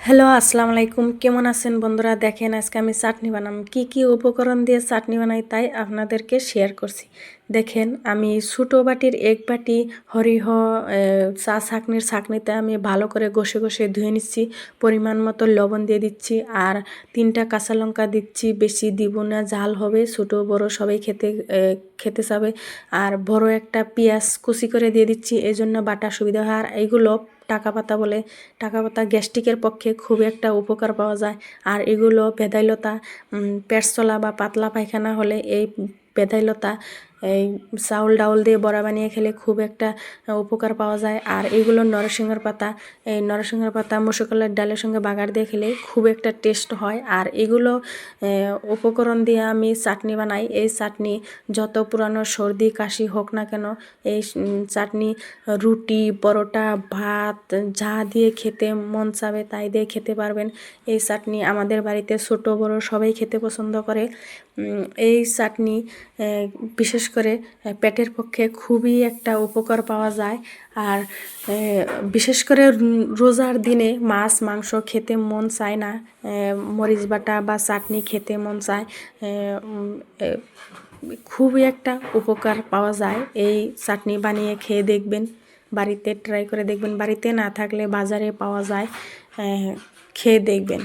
Hello, আসসালামু আলাইকুম। কেমন আছেন বন্ধুরা? দেখেন আজকে আমি চাটনি বানাম। কি উপকরণ দিয়ে চাটনি বানাই তাই আপনাদেরকে শেয়ার করছি। দেখেন আমি ছোটো বাটির 1 বাটি হরিহ চা ছাঁকনিতে আমি ভালো করে ঘষে ধুয়ে নিচ্ছি। পরিমাণ মতো লবণ দিয়ে দিচ্ছি আর 3টা কাঁচা লঙ্কা দিচ্ছি। বেশি দিব না, ঝাল হবে, ছোটো বড় সবাই খেতে চাবে। আর বড় একটা পেঁয়াজ কুচি করে দিয়ে দিচ্ছি, এই জন্য বাটা সুবিধা হয়। আর এইগুলো টাকা পাতা বলে, টাকা পাতা গ্যাস্ট্রিকের পক্ষে খুব একটা উপকার পাওয়া যায়। আর এগুলো ভেদাইলতা, পেট চলা বা পাতলা পায়খানা হলে এই ভেদাইলতা এই চাউল ডাউল দিয়ে বড়া বানিয়ে খেলে খুব একটা উপকার পাওয়া যায়। আর এগুলো নরসিংহের পাতা, এই নরসিংহের পাতা মুসুকলার ডালের সঙ্গে বাগার দিয়ে খেলে খুব একটা টেস্ট হয়। আর এগুলো উপকরণ দিয়ে আমি চাটনি বানাই। এই চাটনি যত পুরানো সর্দি কাশি হোক না কেন, এই চাটনি রুটি, পরোটা, ভাত যা দিয়ে খেতে মন চাবে তাই দিয়ে খেতে পারবেন। এই চাটনি আমাদের বাড়িতে ছোট বড় সবাই খেতে পছন্দ করে। এই চাটনি বিশেষ করে পেটের পক্ষে খুবই একটা উপকার পাওয়া যায়। আর বিশেষ করে রোজার দিনে মাছ মাংস খেতে মন চায় না, মরিচ বাটা বা চাটনি খেতে মন চায়। খুবই একটা উপকার পাওয়া যায়। এই চাটনি বানিয়ে খেয়ে দেখবেন, বাড়িতে ট্রাই করে দেখবেন, বাড়িতে না থাকলে বাজারে পাওয়া যায়, খেয়ে দেখবেন।